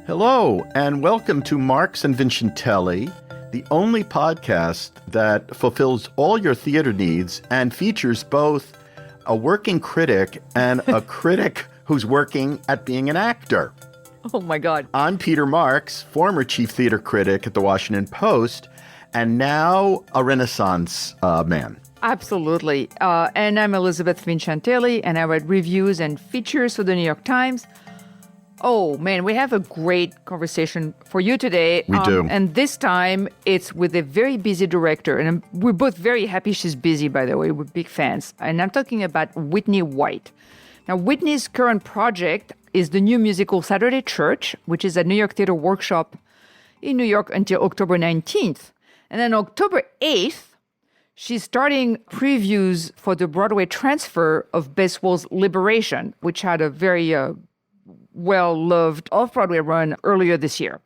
Hello, and welcome to Marx and Vincentelli, the only podcast that fulfills all your theater needs and features both a working critic and a critic who's working at being an actor. Oh, my God. I'm Peter Marx, former chief theater critic at the Washington Post, and now a Renaissance man. Absolutely. And I'm Elizabeth Vincentelli, and I write reviews and features for the New York Times. Oh, man, we have a great conversation for you today. We do. And this time, it's with a very busy director. And we're both very happy she's busy, by the way. We're big fans. And I'm talking about Whitney White. Now, Whitney's current project is the new musical Saturday Church, which is a New York Theater Workshop in New York until October 19th. And then October 8th, she's starting previews for the Broadway transfer of Bess Wall's Liberation, which had a very well-loved off-Broadway run earlier this year.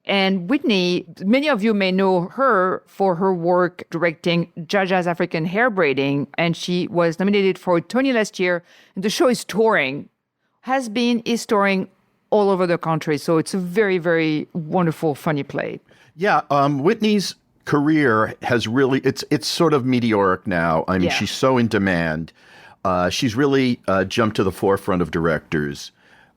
And Whitney, many of you may know her for her work directing Jaja's African Hair Braiding, and she was nominated for a Tony last year. And the show is touring all over the country. So it's a very, very wonderful, funny play. Yeah, Whitney's career has really, it's sort of meteoric now. I mean, She's so in demand. She's really jumped to the forefront of directors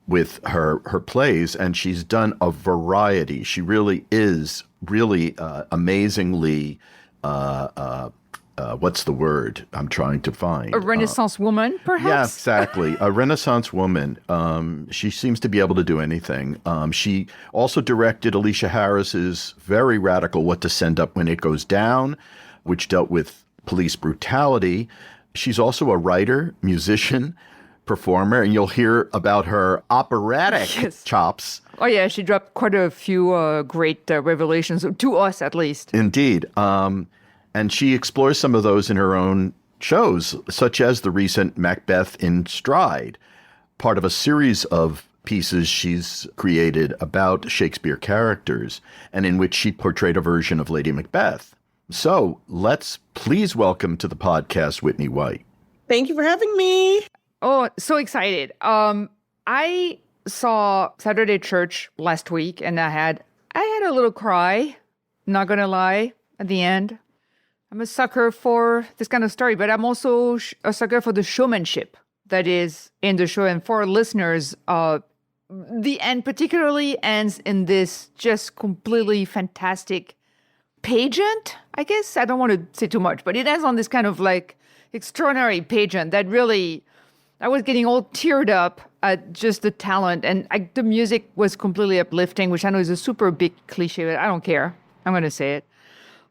with her plays, and she's done a variety. She really is amazingly, what's the word I'm trying to find? A Renaissance woman, perhaps? Yeah, exactly. A Renaissance woman. She seems to be able to do anything. She also directed Aleshea Harris's very radical What to Send Up When It Goes Down, which dealt with police brutality. She's also a writer, musician, performer, and you'll hear about her operatic chops. Oh, yeah, she dropped quite a few great revelations, to us at least. Indeed. And she explores some of those in her own shows, such as the recent Macbeth in Stride, part of a series of pieces she's created about Shakespeare characters, and in which she portrayed a version of Lady Macbeth. So let's please welcome to the podcast Whitney White. Thank you for having me. Oh, so excited. I saw Saturday Church last week, and I had a little cry, not going to lie, at the end. I'm a sucker for this kind of story, but I'm also a sucker for the showmanship that is in the show. And for our listeners, the end particularly ends in this just completely fantastic pageant, I guess. I don't want to say too much, but it ends on this kind of like extraordinary pageant that really, I was getting all teared up at just the talent. And the music was completely uplifting, which I know is a super big cliche, but I don't care. I'm going to say it.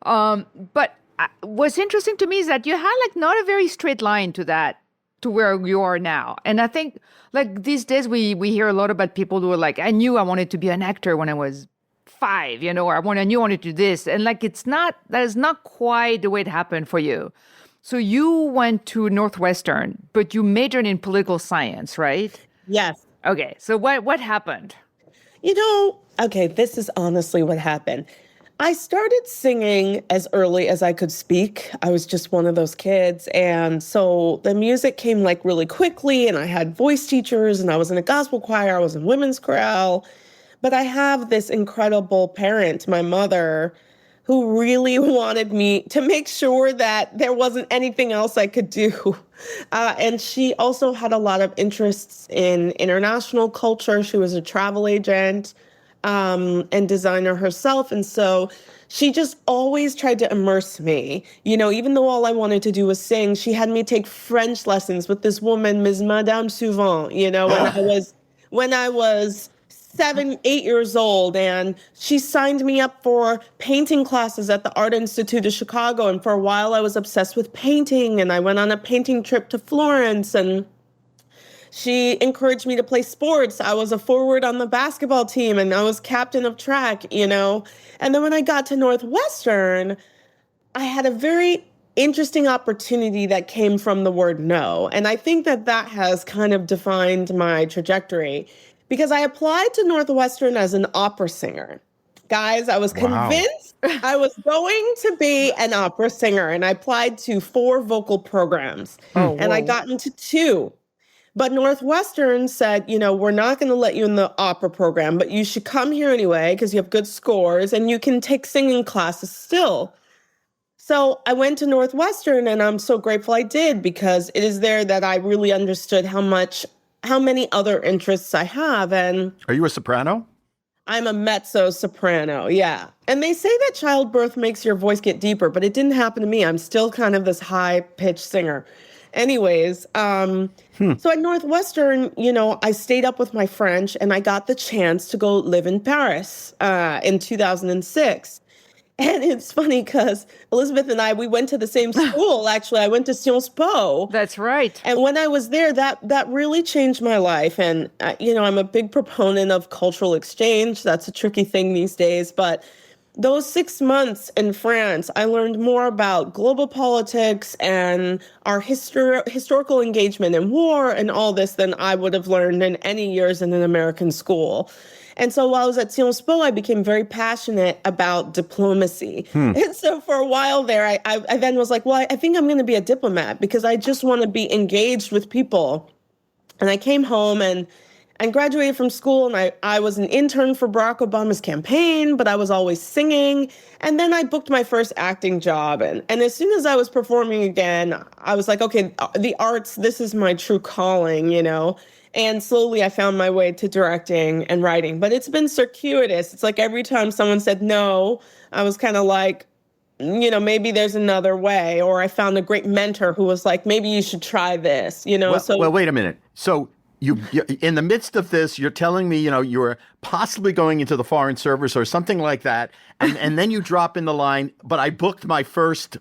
But what's interesting to me is that you had like not a very straight line to where you are now. And I think like these days we hear a lot about people who are like, I knew I wanted to be an actor when I was 5, or I knew I wanted to do this. And like, that is not quite the way it happened for you. So you went to Northwestern, but you majored in political science, right? Yes. Okay. So what happened? Okay, this is honestly what happened. I started singing as early as I could speak. I was just one of those kids. And so the music came like really quickly, and I had voice teachers, and I was in a gospel choir, I was in women's chorale. But I have this incredible parent, my mother, who really wanted me to make sure that there wasn't anything else I could do. And she also had a lot of interests in international culture. She was a travel agent and designer herself. And so she just always tried to immerse me. Even though all I wanted to do was sing, she had me take French lessons with this woman, Ms. Madame Souvent, when I was 7, 8 years old, and she signed me up for painting classes at the Art Institute of Chicago. And for a while I was obsessed with painting, and I went on a painting trip to Florence, and she encouraged me to play sports. I was a forward on the basketball team, and I was captain of track, And then when I got to Northwestern, I had a very interesting opportunity that came from the word no. And I think that has kind of defined my trajectory. Because I applied to Northwestern as an opera singer. Guys, I was convinced I was going to be an opera singer, and I applied to 4 vocal programs. And I got into 2. But Northwestern said, we're not going to let you in the opera program, but you should come here anyway because you have good scores and you can take singing classes still. So I went to Northwestern, and I'm so grateful I did, because it is there that I really understood how many other interests I have. And Are you a soprano? I'm a mezzo soprano, yeah. And they say that childbirth makes your voice get deeper, but it didn't happen to me. I'm still kind of this high-pitched singer. Anyways, so at Northwestern, I stayed up with my French, and I got the chance to go live in Paris in 2006. And it's funny because Elizabeth and we went to the same school, actually. I went to Sciences Po. That's right. And when I was there, that really changed my life. And, I'm a big proponent of cultural exchange. That's a tricky thing these days. But those 6 months in France, I learned more about global politics and our historical engagement in war and all this than I would have learned in any years in an American school. And so while I was at Sciences Po, I became very passionate about diplomacy. And so for a while there, I then was like, well, I think I'm going to be a diplomat because I just want to be engaged with people. And I came home and graduated from school, and I was an intern for Barack Obama's campaign, but I was always singing. And then I booked my first acting job. And as soon as I was performing again, I was like, okay, the arts, this is my true calling, And slowly I found my way to directing and writing. But it's been circuitous. It's like every time someone said no, I was kind of like, maybe there's another way. Or I found a great mentor who was like, maybe you should try this, Well, wait a minute. So you in the midst of this, you're telling me, you were possibly going into the Foreign Service or something like that. And then you drop in the line, but I booked my first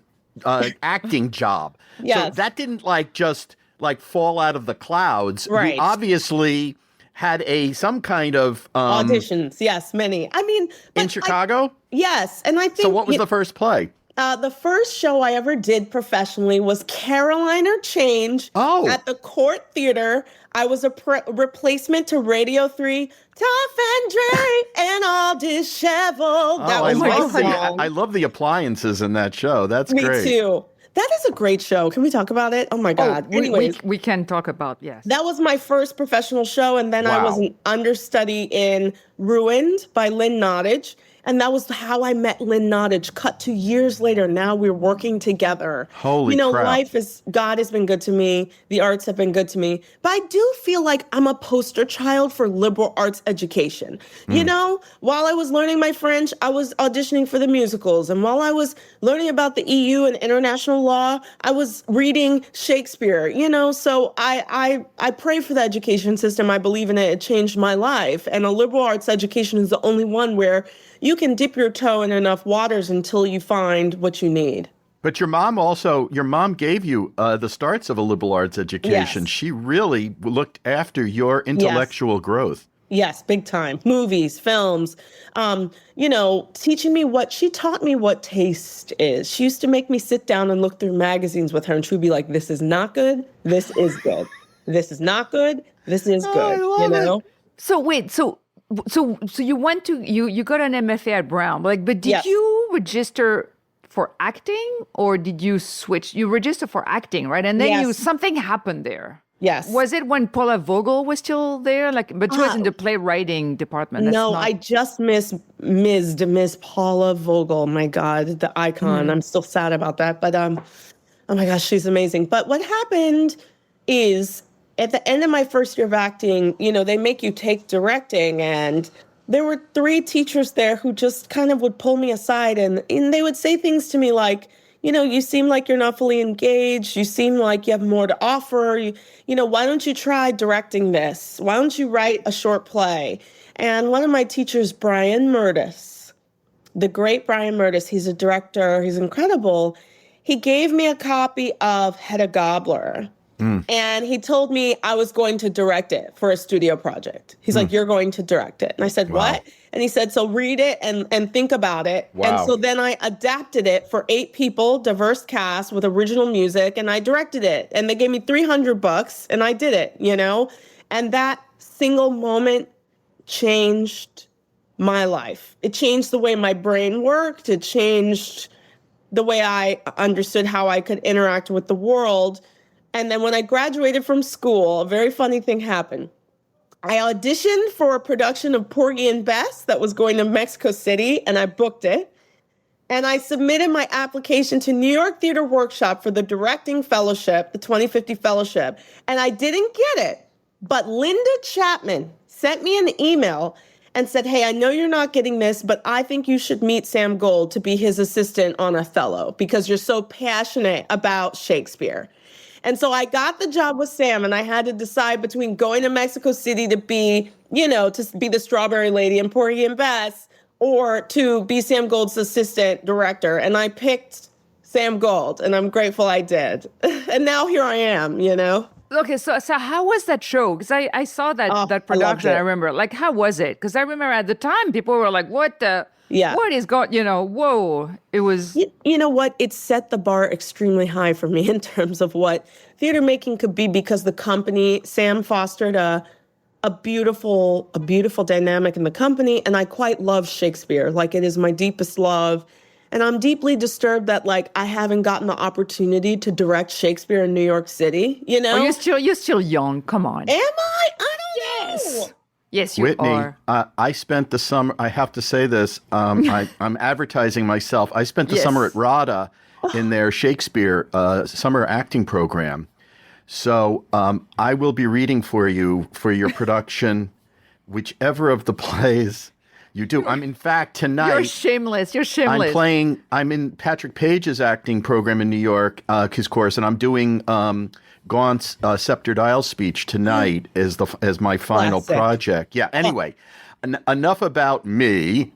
acting job. Yes. So that didn't just fall out of the clouds. Right. You obviously had some kind of auditions. Yes, many. I mean, in Chicago? Yes. And I think. So what was the first play? The first show I ever did professionally was Caroline or Change at the Court Theater. I was a replacement to Radio 3, Tough and Dre and all disheveled. That was my song. I love the appliances in that show. That's Me great. Me too. That is a great show. Can we talk about it? Oh my God. Anyways, we can talk about, yes. That was my first professional show. And then I was an understudy in Ruined by Lynn Nottage. And that was how I met Lynn Nottage. Cut to years later. Now we're working together. Holy crap. God has been good to me. The arts have been good to me. But I do feel like I'm a poster child for liberal arts education. While I was learning my French, I was auditioning for the musicals. And while I was learning about the EU and international law, I was reading Shakespeare, So I pray for the education system. I believe in it. It changed my life. And a liberal arts education is the only one where you can dip your toe in enough waters until you find what you need. But your mom gave you the starts of a liberal arts education. Yes. She really looked after your intellectual growth. Yes, big time. Movies, films, teaching me she taught me what taste is. She used to make me sit down and look through magazines with her, and she would be like, this is not good. This is good. This is not good. This is good. I love it. So wait, so you went to you got an MFA at Brown, but did you register for acting, or did you switch? You registered for acting, right? And then something happened there. Yes. Was it when Paula Vogel was still there? But she was in the playwriting department. I just missed Miss Paula Vogel. My God, the icon. I'm still sad about that. But oh my gosh, she's amazing. But what happened is, at the end of my first year of acting, they make you take directing, and there were 3 teachers there who just kind of would pull me aside, and they would say things to me like, you seem like you're not fully engaged. You seem like you have more to offer. Why don't you try directing this? Why don't you write a short play? And one of my teachers, Brian Murtis, the great Brian Murtis, he's a director. He's incredible. He gave me a copy of Hedda Gabler. And he told me I was going to direct it for a studio project. He's like, you're going to direct it. And I said, what? And he said, so read it and think about it. Wow. And so then I adapted it for 8 people, diverse cast with original music, and I directed it. And they gave me $300 and I did it, And that single moment changed my life. It changed the way my brain worked. It changed the way I understood how I could interact with the world. And then when I graduated from school, a very funny thing happened. I auditioned for a production of Porgy and Bess that was going to Mexico City, and I booked it. And I submitted my application to New York Theater Workshop for the Directing Fellowship, the 2050 Fellowship, and I didn't get it. But Linda Chapman sent me an email and said, hey, I know you're not getting this, but I think you should meet Sam Gold to be his assistant on Othello because you're so passionate about Shakespeare. And so I got the job with Sam, and I had to decide between going to Mexico City to be, to be the strawberry lady in Porgy and Bess, or to be Sam Gold's assistant director. And I picked Sam Gold, and I'm grateful I did. And now here I am, Okay, so how was that show? Because I saw that production. I remember. Like, how was it? Because I remember at the time people were like, "What the? Yeah. What is going? Whoa!" It was. You know what? It set the bar extremely high for me in terms of what theater making could be, because the company, Sam fostered a beautiful dynamic in the company, and I quite love Shakespeare. Like, it is my deepest love. And I'm deeply disturbed that, like, I haven't gotten the opportunity to direct Shakespeare in New York City, Oh, you're still young. Come on. Am I? I don't know. Yes, you Whitney, are. I spent the summer, I have to say this, I'm advertising myself. I spent the summer at RADA in their Shakespeare summer acting program. So I will be reading for you for your production, whichever of the plays you do. In fact, tonight. You're shameless. I'm in Patrick Page's acting program in New York, his course, and I'm doing Gaunt's Scepter Isle speech tonight as my final project. Yeah. Anyway, enough about me.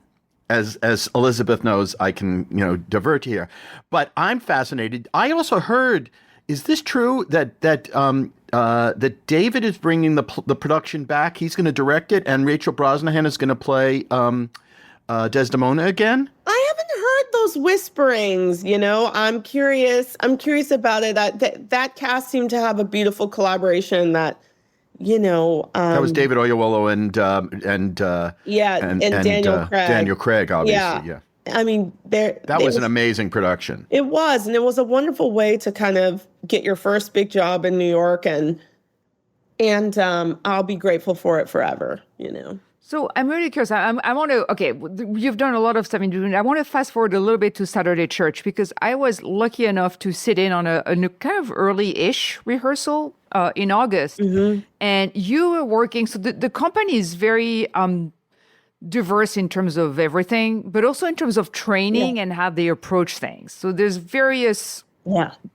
As Elizabeth knows, I can divert here, but I'm fascinated. I also heard. Is this true that David is bringing the production back? He's going to direct it, and Rachel Brosnahan is going to play Desdemona again? I haven't heard those whisperings. I'm curious. I'm curious about it. That cast seemed to have a beautiful collaboration. That that was David Oyelowo and Daniel Craig. Daniel Craig, obviously, yeah. That was an amazing production. It was, and it was a wonderful way to kind of get your first big job in New York, and I'll be grateful for it forever, So I'm really curious. I want to, you've done a lot of stuff in June. I want to fast forward a little bit to Saturday Church, because I was lucky enough to sit in on a kind of early-ish rehearsal in August. Mm-hmm. And you were working, so the company is very diverse in terms of everything, but also in terms of training and how they approach things. So there's various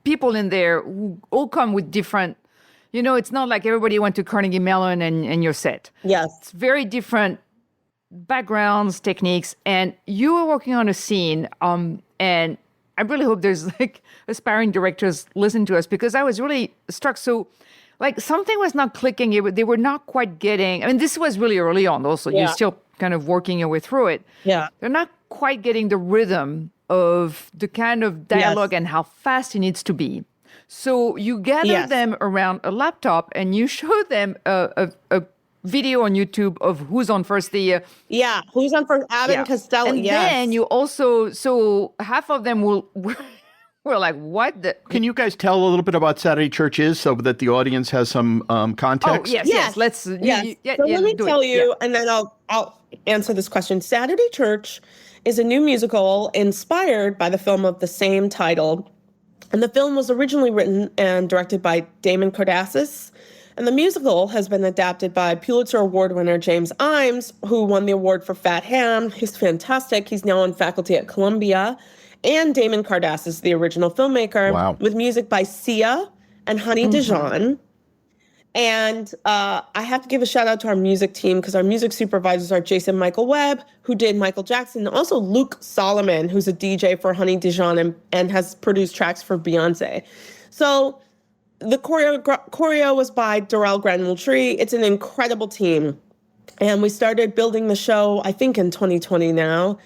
people in there who all come with different, it's not like everybody went to Carnegie Mellon and you're set. Yes. It's very different backgrounds, techniques, and you were working on a scene, and I really hope there's like aspiring directors listen to us, because I was really struck. So like something was not clicking. They were not quite getting, this was really early on also. You're still kind of working your way through it. Yeah. They're not quite getting the rhythm of the kind of dialogue and how fast it needs to be. So you gather them around a laptop and you show them a video on YouTube of who's on first. Who's on first? Abbott and Costello. And then you also, so half of them we're like, what? Can you guys tell a little bit about Saturday Church is, so that the audience has some context? Oh, yes. Let's. So let me tell you, and then I'll answer this question. Saturday Church is a new musical inspired by the film of the same title. And the film was originally written and directed by Damon Cardassis. And the musical has been adapted by Pulitzer Award winner James Imes, who won the award for Fat Ham. He's fantastic. He's now on faculty at Columbia. And Damon Cardassis, the original filmmaker, with music by Sia and Honey Dijon. And I have to give a shout out to our music team, because our music supervisors are Jason Michael Webb, who did Michael Jackson, and also Luke Solomon, who's a DJ for Honey Dijon and has produced tracks for Beyonce. So the choreo was by Darrell Granville-Tree. It's an incredible team. And we started building the show, I think, in 2020 now.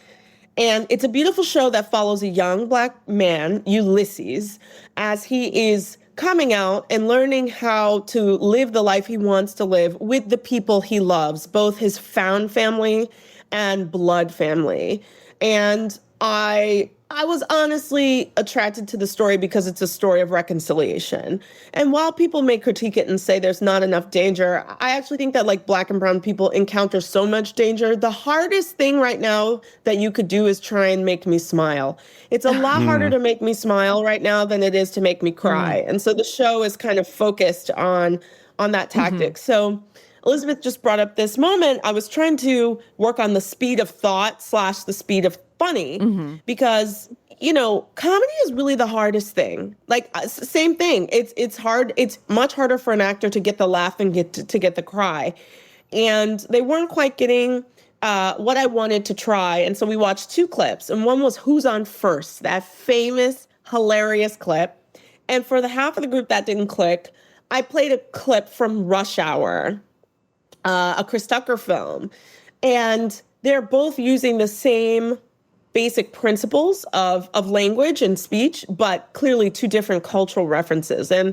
And it's a beautiful show that follows a young Black man, Ulysses, as he is coming out and learning how to live the life he wants to live with the people he loves, both his found family and blood family. And I I was honestly attracted to the story because it's a story of reconciliation. And while people may critique it and say there's not enough danger, I actually think that like Black and brown people encounter so much danger. The hardest thing right now that you could do is try and make me smile. It's a lot harder to make me smile right now than it is to make me cry. And so the show is kind of focused on that tactic. So Elizabeth just brought up this moment. I was trying to work on the speed of thought / the speed of funny because, you know, comedy is really the hardest thing. Like same thing. It's hard. It's much harder for an actor to get the laugh and to get the cry. And they weren't quite getting what I wanted to try. And so we watched 2 clips, and one was Who's on First, that famous, hilarious clip. And for the half of the group that didn't click, I played a clip from Rush Hour, a Chris Tucker film. And they're both using the same basic principles of language and speech, but clearly 2 different cultural references. And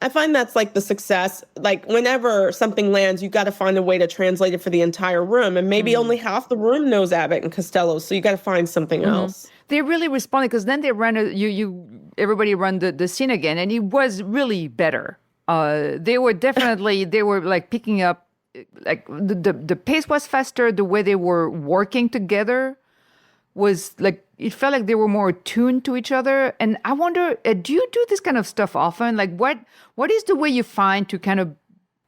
I find that's like the success. Like whenever something lands, you got to find a way to translate it for the entire room. And maybe only half the room knows Abbott and Costello. So you got to find something else. They really responded because then they ran everybody ran the scene again, and it was really better. They were definitely they were like picking up, like the pace was faster. The way they were working together was like, it felt like they were more attuned to each other. And I wonder, do you do this kind of stuff often? Like what is the way you find to kind of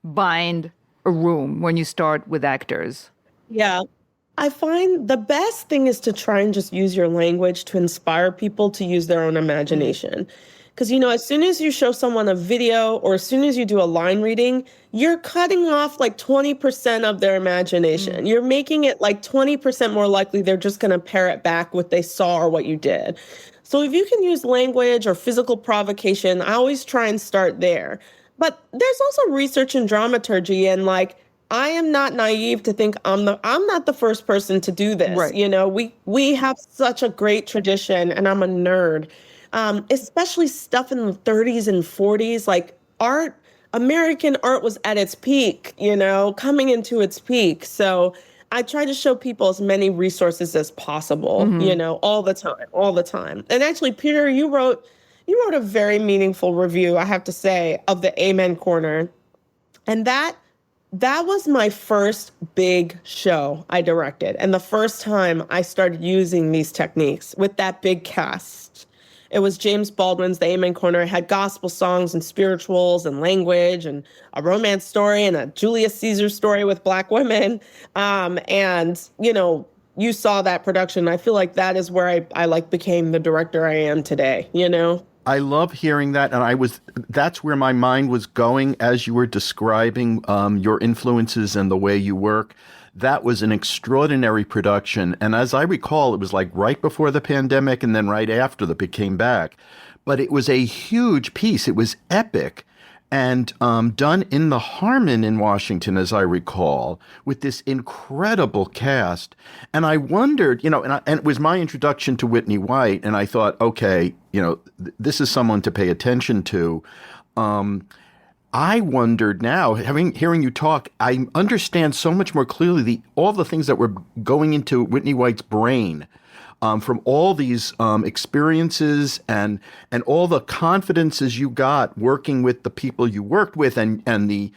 bind a room when you start with actors? Yeah. I find the best thing is to try and just use your language to inspire people to use their own imagination. Because, you know, as soon as you show someone a video or as soon as you do a line reading, you're cutting off like 20% of their imagination. You're making it like 20% more likely they're just going to parrot back what they saw or what you did. So if you can use language or physical provocation, I always try and start there. But there's also research in dramaturgy, and like, I am not naive to think I'm not the first person to do this. Right. You know, we have such a great tradition, and I'm a nerd. Especially stuff in the 30s and 40s, like American art was at its peak, you know, coming into its peak. So I try to show people as many resources as possible, you know, all the time. And actually, Peter, you wrote a very meaningful review, I have to say, of the Amen Corner. And that was my first big show I directed. And the first time I started using these techniques with that big cast. It was James Baldwin's The Amen Corner. It had gospel songs and spirituals and language and a romance story and a Julius Caesar story with Black women. And, you know, you saw that production. I feel like that is where I like became the director I am today, you know? I love hearing that. And that's where my mind was going as you were describing your influences and the way you work. That was an extraordinary production. And as I recall, it was like right before the pandemic and then right after it came back. But it was a huge piece. It was epic and done in the Harmon in Washington, as I recall, with this incredible cast. And I wondered, you know, and it was my introduction to Whitney White. And I thought, okay, you know, this is someone to pay attention to. I wondered now, hearing you talk, I understand so much more clearly all the things that were going into Whitney White's brain from all these experiences and all the confidences you got working with the people you worked with and the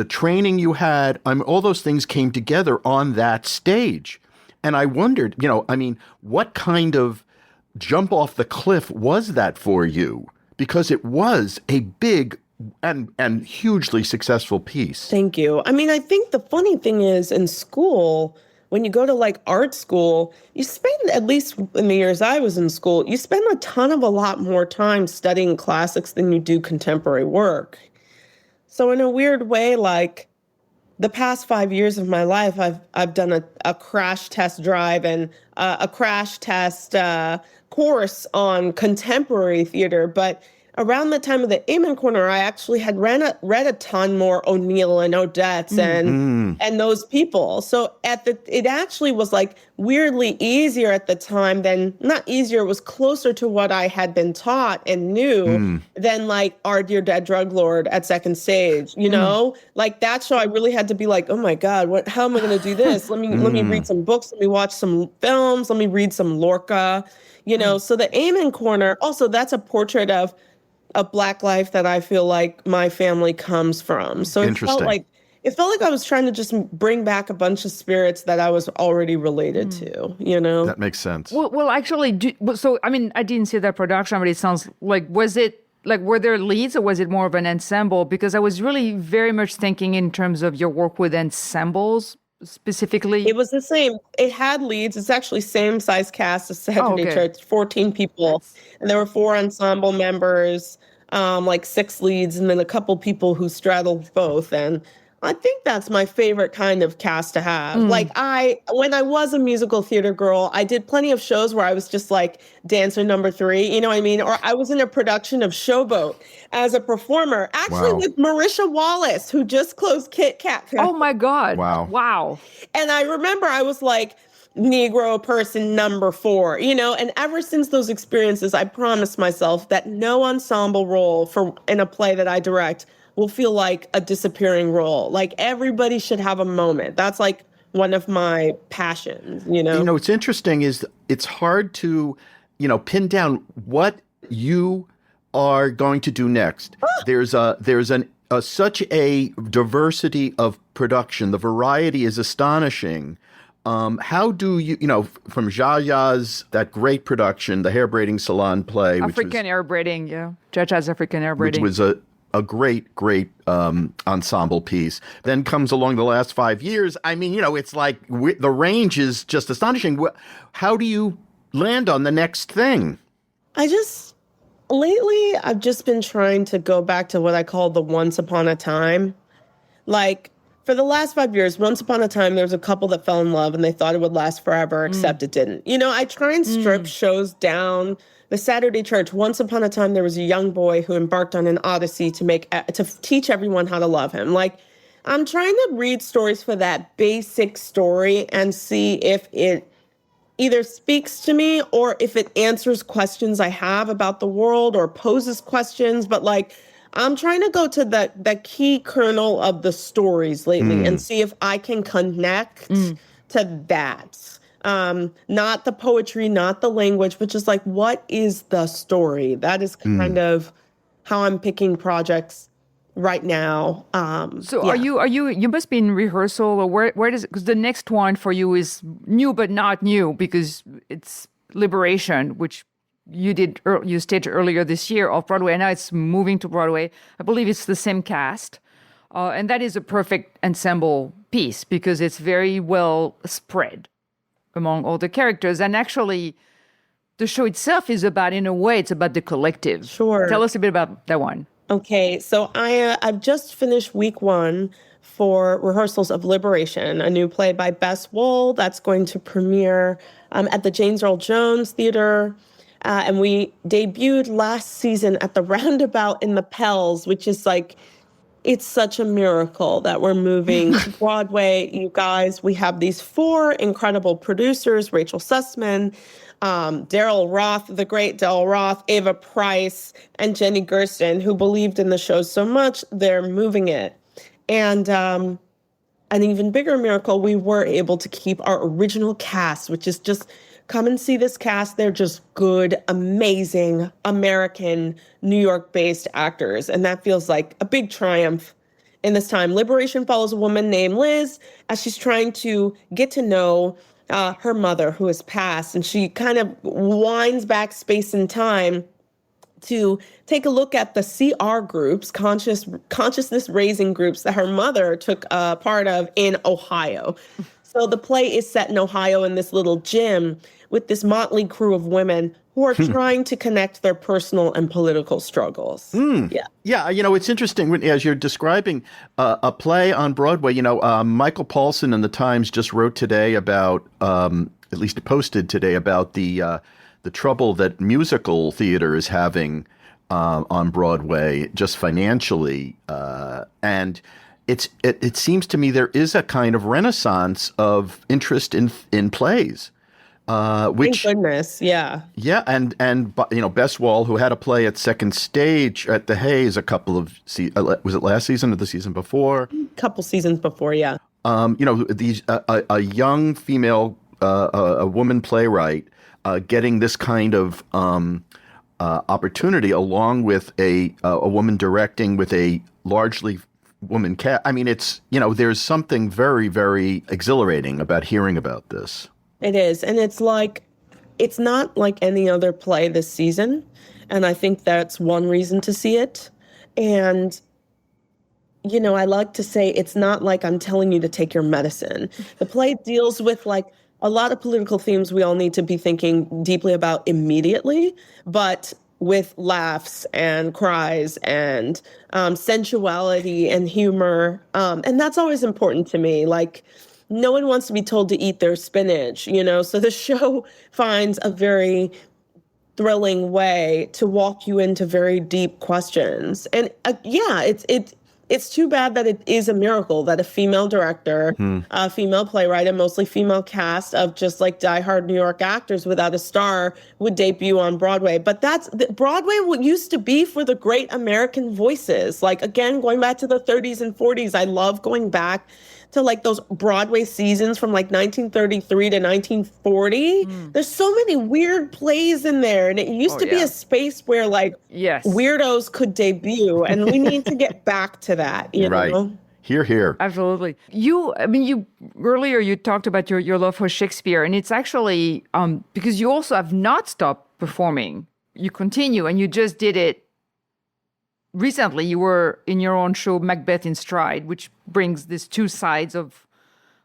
training you had. All those things came together on that stage. And I wondered, you know, I mean, what kind of jump off the cliff was that for you? Because it was a big and hugely successful piece. Thank you. I mean, I think the funny thing is in school, when you go to like art school, you spend, at least in the years I was in school, you spend a lot more time studying classics than you do contemporary work. So in a weird way, like the past 5 years of my life, I've done a crash test drive and a crash test course on contemporary theater, but around the time of the Amen Corner, I actually had read a ton more O'Neill and Odets and those people. So it actually was like weirdly easier at the time than, not easier, it was closer to what I had been taught and knew than like Our Dear Dead Drug Lord at Second Stage, you know? Like that show, I really had to be like, oh my God, how am I going to do this? Let me read some books, let me watch some films, let me read some Lorca, you know? So the Amen Corner, also that's a portrait of a Black life that I feel like my family comes from. So it felt like I was trying to just bring back a bunch of spirits that I was already related to, you know? That makes sense. Well, actually, so, I mean, I didn't see that production, but it sounds like, was it, like, were there leads or was it more of an ensemble? Because I was really very much thinking in terms of your work with ensembles specifically. It was the same. It had leads. It's actually same size cast as Saturday Church, 14 people. And there were 4 ensemble members, like 6 leads, and then a couple people who straddled both. And I think that's my favorite kind of cast to have. Like when I was a musical theater girl, I did plenty of shows where I was just like dancer number 3, you know what I mean? Or I was in a production of Showboat as a performer, actually with Marisha Wallace, who just closed Kit Kat. Oh my God. Wow. And I remember I was like, Negro person number 4, you know, and ever since those experiences, I promised myself that no ensemble role in a play that I direct will feel like a disappearing role. Like everybody should have a moment. That's like one of my passions, you know? You know, what's interesting is it's hard to, you know, pin down what you are going to do next. There's such a diversity of production. The variety is astonishing. How do you know, from Jaja's, that great production, the hair braiding salon play, Hair braiding, Jaja's African hair braiding, which was a great ensemble piece. Then comes along the last 5 years. I mean, you know, it's like the range is just astonishing. How do you land on the next thing? Lately, I've just been trying to go back to what I call the once upon a time. Like, for the last 5 years, once upon a time, there was a couple that fell in love and they thought it would last forever, except it didn't. You know, I try and strip shows down. The Saturday Church, once upon a time, there was a young boy who embarked on an odyssey to teach everyone how to love him. Like, I'm trying to read stories for that basic story and see if it either speaks to me or if it answers questions I have about the world or poses questions. But like, I'm trying to go to the key kernel of the stories lately and see if I can connect to that. Not the poetry, not the language, but just like, what is the story? That is kind of how I'm picking projects right now. Are you must be in rehearsal, or where does it, because the next one for you is new, but not new, because it's Liberation, which you staged earlier this year off Broadway, and now it's moving to Broadway. I believe it's the same cast. And that is a perfect ensemble piece because it's very well spread among all the characters. And actually, the show itself is about, in a way, it's about the collective. Sure. Tell us a bit about that one. Okay, so I've just finished week 1 for rehearsals of Liberation, a new play by Bess Wohl that's going to premiere at the James Earl Jones Theater. And we debuted last season at the Roundabout in the Pels, which is like, it's such a miracle that we're moving to Broadway. You guys, we have these 4 incredible producers, Rachel Sussman, Daryl Roth, the great Daryl Roth, Ava Price, and Jenny Gersten, who believed in the show so much, they're moving it. And an even bigger miracle, we were able to keep our original cast, which is just, come and see this cast. They're just good, amazing, American, New York-based actors. And that feels like a big triumph in this time. Liberation follows a woman named Liz as she's trying to get to know her mother who has passed. And she kind of winds back space and time to take a look at the CR groups, consciousness raising groups that her mother took part of in Ohio. So the play is set in Ohio in this little gym with this motley crew of women who are trying to connect their personal and political struggles. Yeah, you know, it's interesting as you're describing a play on Broadway. You know, Michael Paulson in the Times just wrote today about, at least posted today about the trouble that musical theater is having on Broadway, just financially, and it seems to me there is a kind of renaissance of interest in plays, which Thank goodness, yeah. yeah, and Bess Wall, who had a play at Second Stage at the Hayes a couple of was it last season or the season before? Couple seasons before, yeah. These a young female, a woman playwright, getting this kind of opportunity along with a woman directing with a largely woman cast. I mean, there's something very, very exhilarating about hearing about this. It is. And it's not like any other play this season. And I think that's one reason to see it. And, I like to say it's not like I'm telling you to take your medicine. The play deals with a lot of political themes we all need to be thinking deeply about immediately, but with laughs and cries and sensuality and humor. And that's always important to me. No one wants to be told to eat their spinach, So the show finds a very thrilling way to walk you into very deep questions. And it's too bad that it is a miracle that a female director, a female playwright, a mostly female cast of just diehard New York actors without a star would debut on Broadway. But Broadway used to be for the great American voices. Again, going back to the 30s and 40s, I love going back to those Broadway seasons from 1933 to 1940. There's so many weird plays in there, and it used to be a space where yes, weirdos could debut, and we need to get back to that. You know? Hear, hear. Absolutely. You earlier you talked about your love for Shakespeare, and it's actually because you also have not stopped performing. You continue, and you just did it recently. You were in your own show, Macbeth in Stride, which brings these two sides of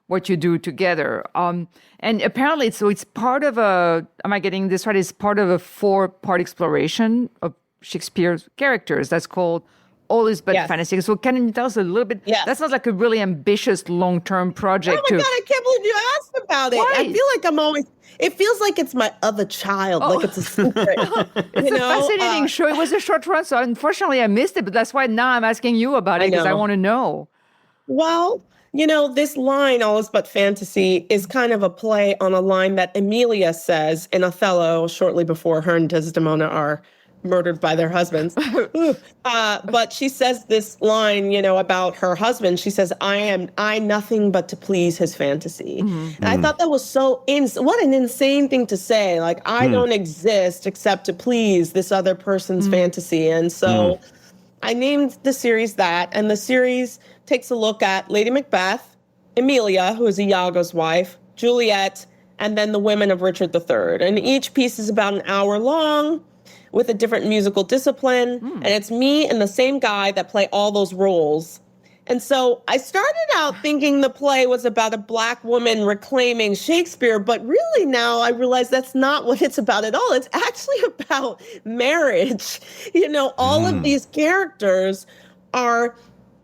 what you do together. And apparently, it's part of am I getting this right? It's part of a 4-part exploration of Shakespeare's characters that's called All Is But Fantasy. So can you tell us a little bit? Yes. That sounds like a really ambitious long-term project. Oh my God, I can't believe you asked about it. Why? I feel like it feels like it's my other child, like it's a secret. It's a fascinating show. It was a short run, so unfortunately I missed it, but that's why now I'm asking you about it because I want to know. Well, this line, All Is But Fantasy, is kind of a play on a line that Emilia says in Othello shortly before her and Desdemona are murdered by their husbands. But she says this line, about her husband. She says, I nothing but to please his fantasy. And I thought that was what an insane thing to say. I don't exist except to please this other person's fantasy. And so I named the series that, and the series takes a look at Lady Macbeth, Emilia, who is Iago's wife, Juliet, and then the women of Richard III. And each piece is about an hour long, with a different musical discipline. And it's me and the same guy that play all those roles. And so I started out thinking the play was about a Black woman reclaiming Shakespeare, but really now I realize that's not what it's about at all. It's actually about marriage. All of these characters are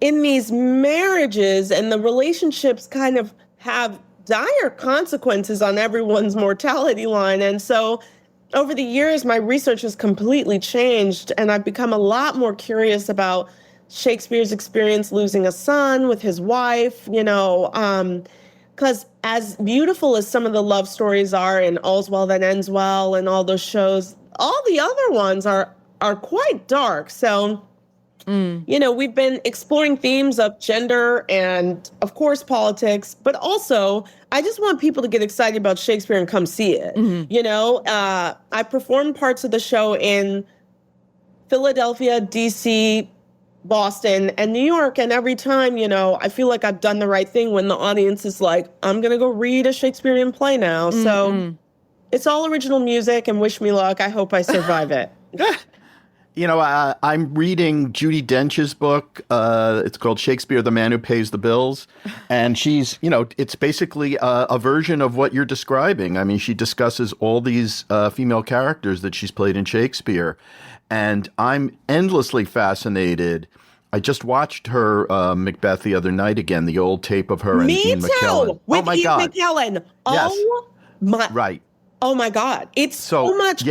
in these marriages, and the relationships kind of have dire consequences on everyone's mortality line. And so over the years, my research has completely changed, and I've become a lot more curious about Shakespeare's experience losing a son with his wife, because as beautiful as some of the love stories are in All's Well That Ends Well and all those shows, all the other ones are quite dark. So, we've been exploring themes of gender and, of course, politics, but also I just want people to get excited about Shakespeare and come see it. I performed parts of the show in Philadelphia, D.C., Boston, and New York. And every time, I feel like I've done the right thing when the audience is like, I'm going to go read a Shakespearean play now. So it's all original music, and wish me luck. I hope I survive it. I'm reading Judi Dench's book. It's called Shakespeare, the Man Who Pays the Bills. And she's, it's basically a version of what you're describing. I mean, she discusses all these female characters that she's played in Shakespeare. And I'm endlessly fascinated. I just watched her Macbeth the other night again, the old tape of her and Ian McKellen. With Ian McKellen. Yes. Oh, my. Right. Oh my God. It's so much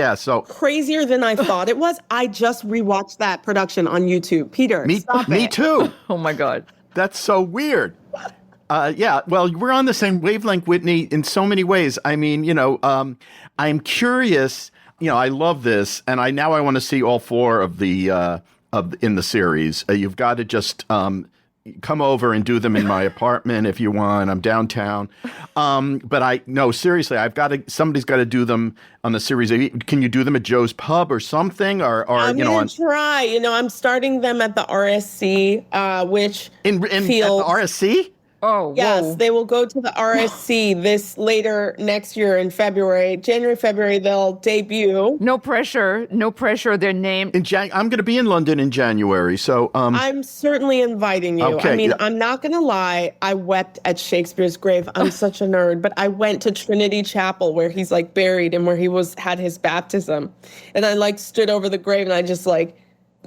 crazier than I thought it was. I just rewatched that production on YouTube. Peter, stop me it. too. Oh my God. That's so weird. Yeah, well, we're on the same wavelength, Whitney, in so many ways. I mean, I'm curious. I love this, and I want to see all four of the in the series. You've got to just come over and do them in my apartment if you want. I'm downtown. But seriously, somebody's got to do them on the series. Can you do them at Joe's Pub or something? Or I'm going to try. I'm starting them at the RSC, which at the RSC? Oh, yes, whoa. they will go to the RSC this later next year in February. January, February, they'll debut. No pressure. They're named. I'm going to be in London in January, so I'm certainly inviting you. Okay, I mean, I'm not going to lie. I wept at Shakespeare's grave. I'm such a nerd, but I went to Trinity Chapel where he's buried and where he had his baptism, and I stood over the grave and I just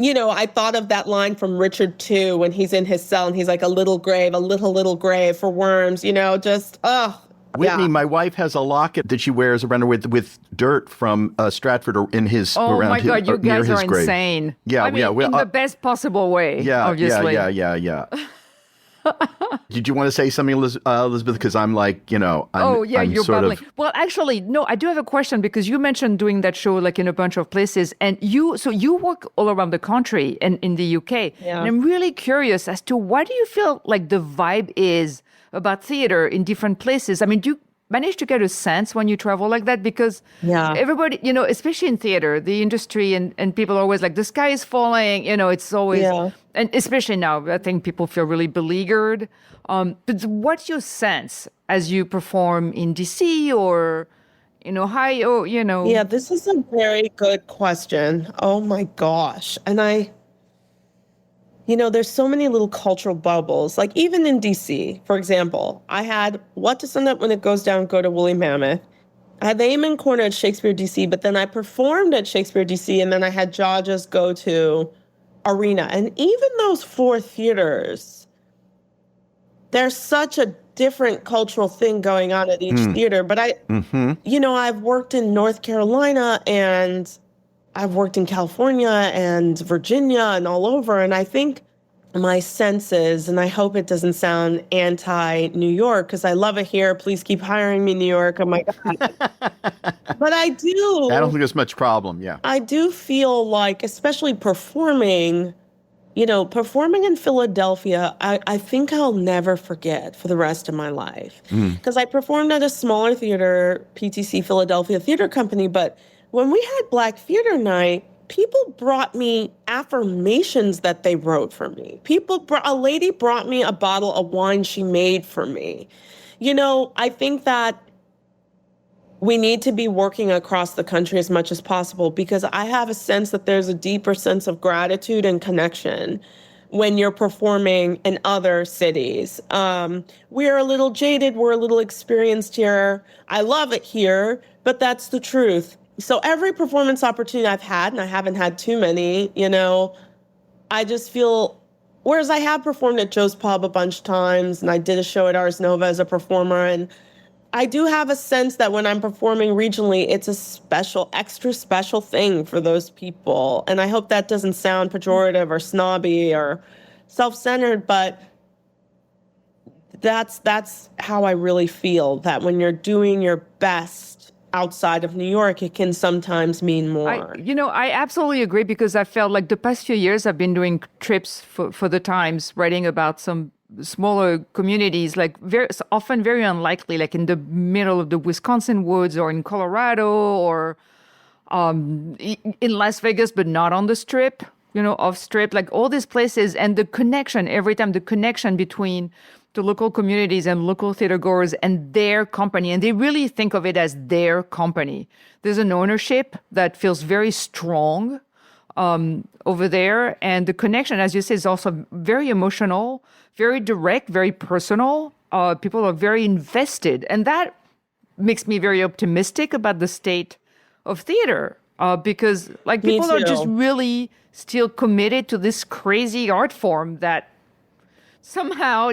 I thought of that line from Richard II when he's in his cell and he's like, a little little grave for worms, Whitney, my wife has a locket that she wears around her with dirt from Stratford or in his Oh around my God, you near guys his are grave. insane. Yeah, I mean, in the best possible way, obviously. Yeah. Did you want to say something, Elizabeth? Because I'm you're sort bubbling. of... Well, actually, no, I do have a question because you mentioned doing that show in a bunch of places, and you work all around the country and in the UK. Yeah. And I'm really curious as to what do you feel like the vibe is about theater in different places? I mean, do you manage to get a sense when you travel like that? Because everybody, especially in theater, the industry and people are always like, the sky is falling, it's always, and especially now, I think people feel really beleaguered. But what's your sense as you perform in DC or, Yeah, this is a very good question. Oh my gosh. And there's so many little cultural bubbles. Even in DC, for example, I had What to Send Up When It Goes Down go to Woolly Mammoth. I had the Amen Corner at Shakespeare DC, but then I performed at Shakespeare DC, and then I had Jaja's go to Arena. And even those four theaters, there's such a different cultural thing going on at each theater. But I've worked in North Carolina and I've worked in California and Virginia and all over. And I think my sense is, and I hope it doesn't sound anti-New York, because I love it here. Please keep hiring me, New York. Oh my God. But I do. I don't think there's much problem, yeah. I do feel especially performing in Philadelphia, I think I'll never forget for the rest of my life. Because I performed at a smaller theater, PTC Philadelphia Theater Company, but when we had Black Theater Night, people brought me affirmations that they wrote for me. A lady brought me a bottle of wine she made for me. I think that we need to be working across the country as much as possible, because I have a sense that there's a deeper sense of gratitude and connection when you're performing in other cities. We're a little jaded. We're a little experienced here. I love it here, but that's the truth. So every performance opportunity I've had, and I haven't had too many, I just feel, whereas I have performed at Joe's Pub a bunch of times, and I did a show at Ars Nova as a performer, and I do have a sense that when I'm performing regionally, it's a extra special thing for those people. And I hope that doesn't sound pejorative or snobby or self-centered, but that's how I really feel, that when you're doing your best outside of New York, it can sometimes mean more. I absolutely agree, because I felt like the past few years I've been doing trips for the Times, writing about some smaller communities, often very unlikely, in the middle of the Wisconsin woods or in Colorado or in Las Vegas, but not on the Strip, off Strip, all these places. And the connection between the local communities and local theater goers and their company. And they really think of it as their company. There's an ownership that feels very strong over there. And the connection, as you say, is also very emotional, very direct, very personal. People are very invested. And that makes me very optimistic about the state of theater, because people are just really still committed to this crazy art form that somehow,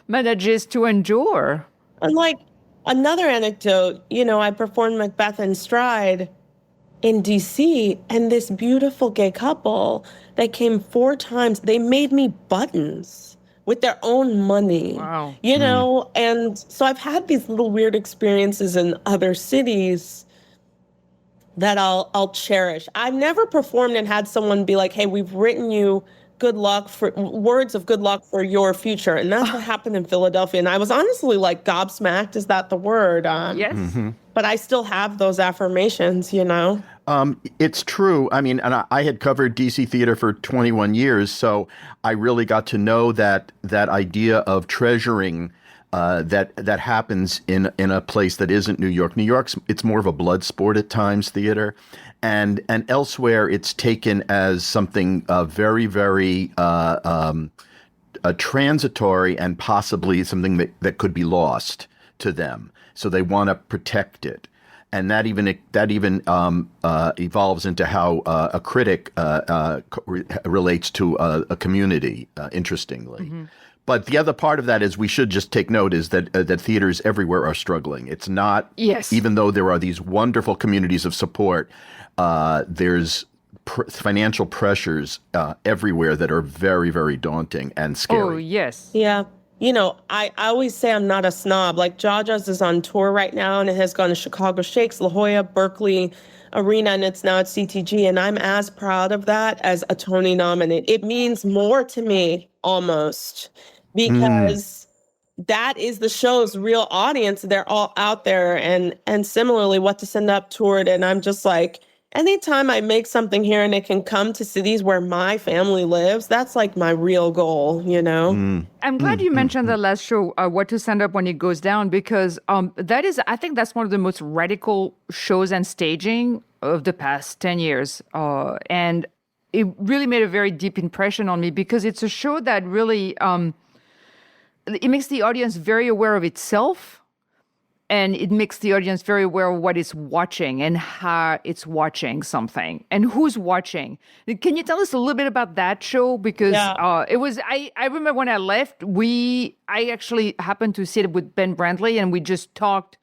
manages to endure. And Another anecdote, I performed Macbeth in Stride in DC, and this beautiful gay couple that came 4 times, they made me buttons with their own money. Wow. And so I've had these little weird experiences in other cities that I'll cherish. I've never performed and had someone be like, "Hey, we've written you words of good luck for your future." And that's what happened in Philadelphia. And I was honestly like gobsmacked. Is that the word? Yes. But I still have those affirmations, It's true. I mean, and I had covered DC theater for 21 years, so I really got to know that idea of treasuring that happens in a place that isn't New York. New York's, it's more of a blood sport at times, theater, and elsewhere it's taken as something very, very transitory and possibly something that could be lost to them. So they want to protect it. And that even evolves into how a critic relates to a community, interestingly. Mm-hmm. But the other part of that is we should just take note is that theaters everywhere are struggling. It's not, even though there are these wonderful communities of support, there's financial pressures everywhere that are very, very daunting and scary. Oh, yes. Yeah. I always say I'm not a snob. Like Jaja's is on tour right now, and it has gone to Chicago Shakes, La Jolla, Berkeley Arena, and it's now at CTG. And I'm as proud of that as a Tony nominee. It means more to me almost because that is the show's real audience. They're all out there. And similarly, What to Send Up toured. And I'm just like, anytime I make something here and it can come to cities where my family lives, that's like my real goal, I'm glad you mentioned the last show, What to Send Up When It Goes Down, because I think that's one of the most radical shows and staging of the past 10 years. And it really made a very deep impression on me because it's a show that really, it makes the audience very aware of itself. And it makes the audience very aware of what it's watching and how it's watching something and who's watching. Can you tell us a little bit about that show? Because it was, I remember when I left, I actually happened to sit with Ben Brantley and we just talked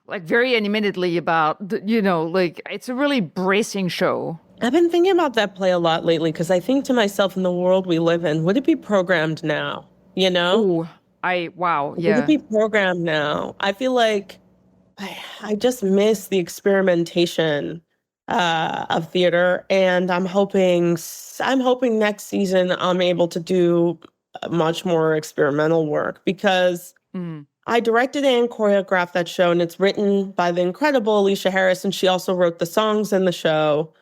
like very animatedly about, it's a really bracing show. I've been thinking about that play a lot lately because I think to myself, in the world we live in, would it be programmed now? Ooh. Would it be programmed now? I feel like I just miss the experimentation of theater, and I'm hoping next season I'm able to do much more experimental work because I directed and choreographed that show, and it's written by the incredible Aleshea Harris, and she also wrote the songs in the show.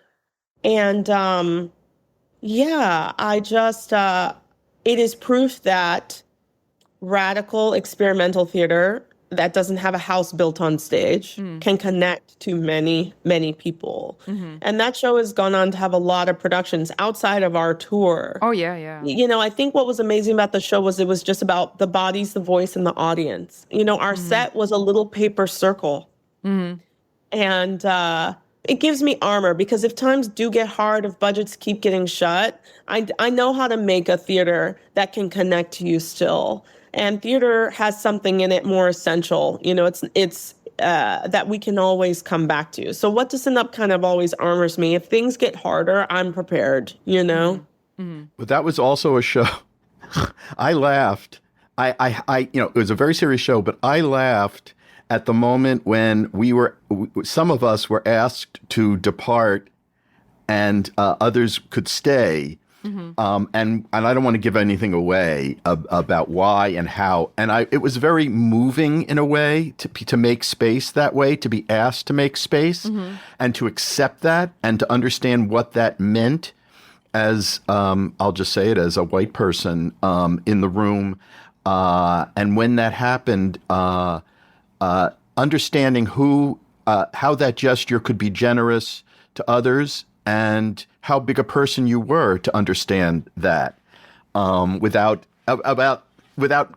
And I just it is proof that radical experimental theater that doesn't have a house built on stage can connect to many, many people. Mm-hmm. And that show has gone on to have a lot of productions outside of our tour. Oh, yeah. I think what was amazing about the show was it was just about the bodies, the voice, and the audience. Our set was a little paper circle. Mm-hmm. And it gives me armor because if times do get hard, if budgets keep getting shut, I know how to make a theater that can connect to you still. And theater has something in it more essential. It's that we can always come back to. So What to Send Up kind of always armors me. If things get harder, I'm prepared, Mm-hmm. But that was also a show. I laughed. It was a very serious show, but I laughed at the moment when some of us were asked to depart and others could stay. Mm-hmm. And I don't want to give anything away about why and how. And it was very moving in a way to make space that way, to be asked to make space and to accept that and to understand what that meant as, I'll just say it, as a white person in the room. And when that happened, understanding how that gesture could be generous to others and how big a person you were to understand that without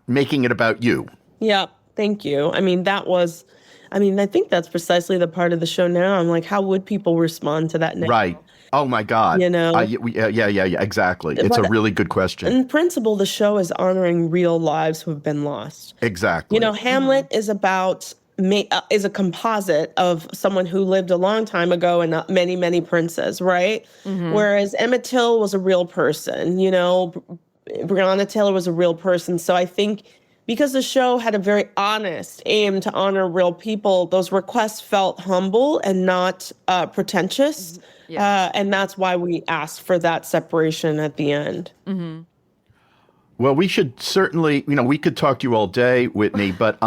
making it about you. Yeah, thank you. I mean, that was I mean, I think that's precisely the part of the show now. I'm like, how would people respond to that now? Right. Oh my God. You know? Yeah, exactly. It's a But really good question. in principle, the show is honoring real lives who have been lost. Exactly. You know, Hamlet is about is a composite of someone who lived a long time ago and many, many princes, right? Whereas Emmett Till was a real person, you know, Breonna Taylor was a real person. So I think because the show had a very honest aim to honor real people, those requests felt humble and not pretentious. Yeah. And that's why we asked for that separation at the end. Well, we should certainly, we could talk to you all day, Whitney, but,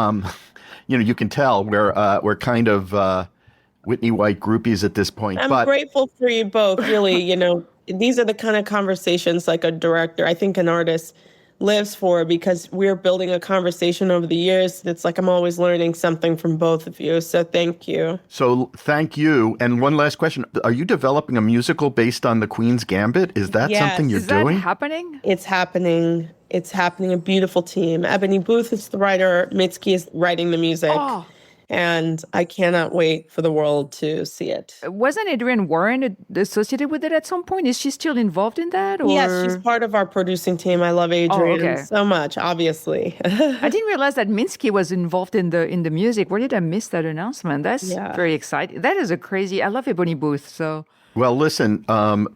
you can tell we're kind of Whitney White groupies at this point. I'm grateful for you both, really. These are the kind of conversations like a director, I think an artist lives for, because we're building a conversation over the years. It's like I'm always learning something from both of you. So thank you. So thank you. And one last question. Are you developing a musical based on the Queen's Gambit? Is that something you're doing? Is that happening? It's happening. It's happening. A beautiful team. Ebony Booth is the writer. Mitski is writing the music. Oh. And I cannot wait for the world to see it. Wasn't Adrienne Warren associated with it at some point? Is she still involved in that? Or? Yes, she's part of our producing team. I love Adrienne so much, obviously. I didn't realize that Minsky was involved in the music. Where did I miss that announcement? That's very exciting. That is I love Ebony Booth, so... Well, listen,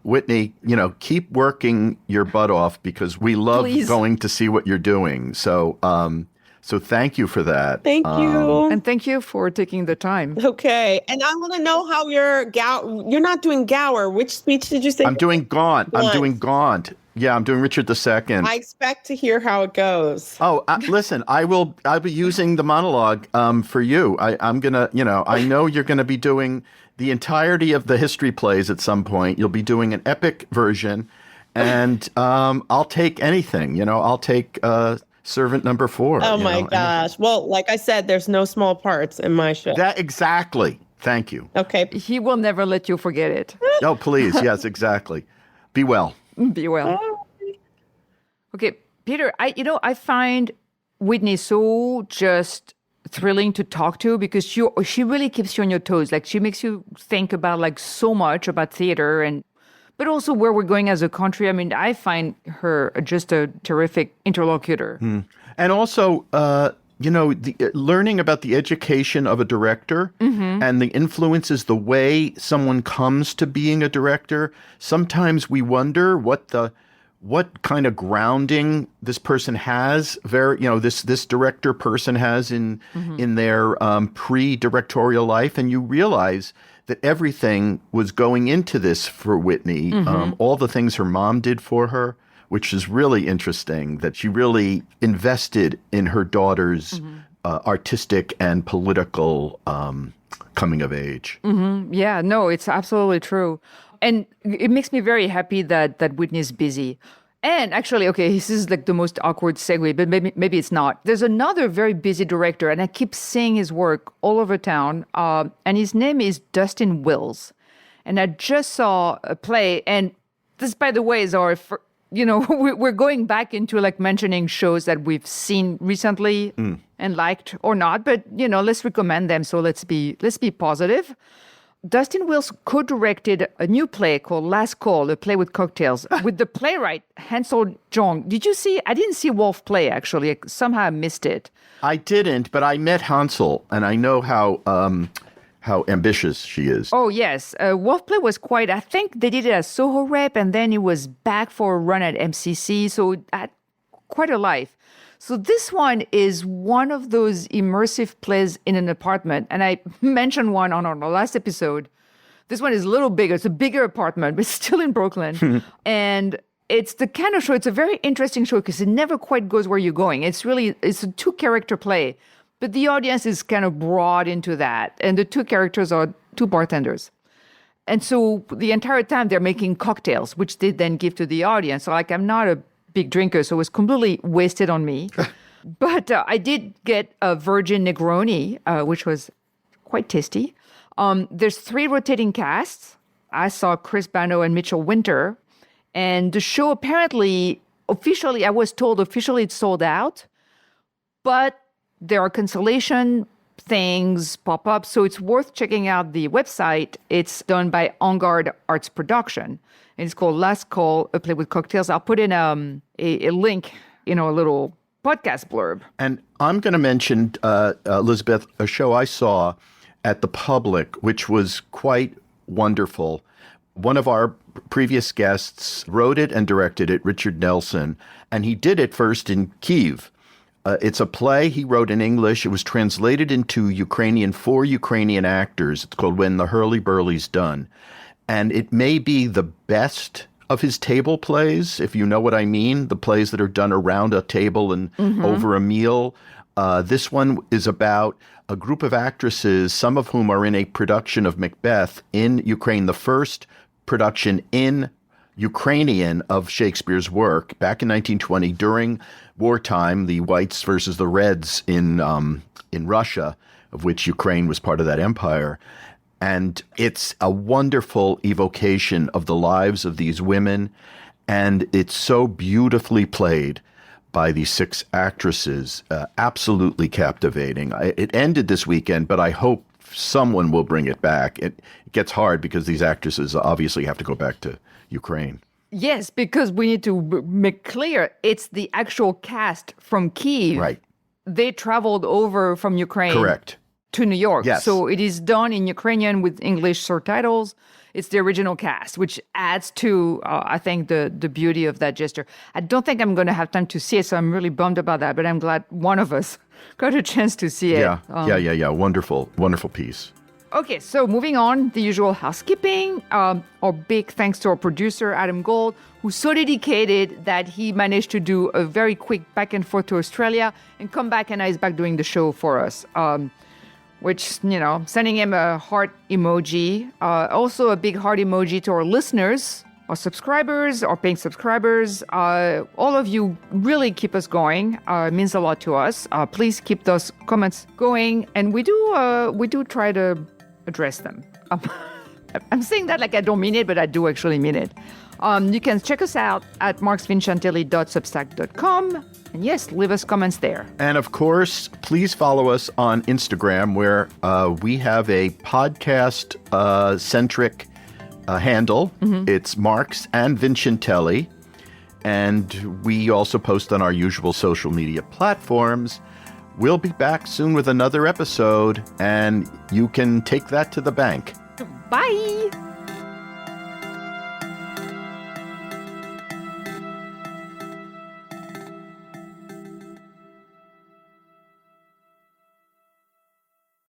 Whitney, keep working your butt off because we love going to see what you're doing. So thank you for that. Thank you. And thank you for taking the time. Okay. And I want to know how you're not doing Gower. Which speech did you say? I'm doing Gaunt. Yeah, I'm doing Richard II. I expect to hear how it goes. Oh, listen, I'll be using the monologue for you. I'm going to, I know you're going to be doing the entirety of the history plays at some point. You'll be doing an epic version. And I'll take anything, I'll take... Servant number 4. Oh my gosh. Well, like I said, there's no small parts in my show. Exactly. Thank you. Okay. He will never let you forget it. Oh, please. Yes, exactly. Be well. Be well. Okay, Peter, I find Whitney so just thrilling to talk to because she really keeps you on your toes. Like she makes you think about like so much about theater but also where we're going as a country. I mean, I find her just a terrific interlocutor. And also, learning about the education of a director and the influences, the way someone comes to being a director. Sometimes we wonder what kind of grounding this person has. This director person has in their pre-directorial life, and you realize that everything was going into this for Whitney. All the things her mom did for her, which is really interesting, that she really invested in her daughter's artistic and political coming of age. Yeah, no, it's absolutely true. And it makes me very happy that Whitney's busy. And actually, okay, this is like the most awkward segue, but maybe it's not. There's another very busy director, and I keep seeing his work all over town, and his name is Dustin Wills. And I just saw a play, and this, by the way, is we're going back into like mentioning shows that we've seen recently and liked or not, but let's recommend them. So let's be positive. Dustin Wills co-directed a new play called Last Call, a play with cocktails, with the playwright Hansel Jong. Did you see? I didn't see Wolf play, actually. Somehow I missed it. I didn't, but I met Hansel, and I know how ambitious she is. Oh, yes. Wolf play was I think they did it as Soho Rep, and then it was back for a run at MCC, so quite a life. So this one is one of those immersive plays in an apartment. And I mentioned one on our last episode. This one is a little bigger. It's a bigger apartment, but still in Brooklyn. And it's the kind of show, it's a very interesting show because it never quite goes where you're going. It's a 2-character play, but the audience is kind of brought into that. And the 2 characters are 2 bartenders. And so the entire time they're making cocktails, which they then give to the audience. So like, I'm not a big drinker, so it was completely wasted on me. But I did get a Virgin Negroni, which was quite tasty. There's 3 rotating casts. I saw Chris Bano and Mitchell Winter. And the show apparently, I was told officially it's sold out. But there are cancellation things pop up. So it's worth checking out the website. It's done by On Guard Arts Production. And it's called Last Call, A Play with Cocktails. I'll put in a link, a little podcast blurb. And I'm going to mention, Elizabeth, a show I saw at the Public, which was quite wonderful. One of our previous guests wrote it and directed it, Richard Nelson, and he did it first in Kyiv. It's a play he wrote in English. It was translated into Ukrainian for Ukrainian actors. It's called When the Hurly-Burly's Done. And it may be the best of his table plays, if you know what I mean, the plays that are done around a table and over a meal. This one is about a group of actresses, some of whom are in a production of Macbeth in Ukraine, the first production in Ukrainian of Shakespeare's work back in 1920 during wartime, the Whites versus the Reds in Russia, of which Ukraine was part of that empire. And it's a wonderful evocation of the lives of these women, and it's so beautifully played by these 6 actresses, absolutely captivating. It ended this weekend, but I hope someone will bring it back. It gets hard because these actresses obviously have to go back to Ukraine. Yes, because we need to make clear it's the actual cast from Kyiv. Right. They traveled over from Ukraine. Correct. To New York. Yes. So it is done in Ukrainian with English subtitles. It's the original cast, which adds to, I think, the beauty of that gesture. I don't think I'm going to have time to see it, so I'm really bummed about that. But I'm glad one of us got a chance to see it. Yeah. Wonderful, wonderful piece. Okay, so moving on, the usual housekeeping. Our big thanks to our producer, Adam Gold, who's so dedicated that he managed to do a very quick back and forth to Australia and come back, and now he's back doing the show for us. Which, sending him a heart emoji. Also a big heart emoji to our listeners, our subscribers, our paying subscribers. All of you really keep us going. It means a lot to us. Please keep those comments going. And we do try to address them. I'm saying that like I don't mean it, but I do actually mean it. You can check us out at marksvincentielli.substack.com. And yes, leave us comments there. And of course, please follow us on Instagram, where we have a podcast-centric handle. It's Marks and Vincentelli. And we also post on our usual social media platforms. We'll be back soon with another episode, and you can take that to the bank. Bye!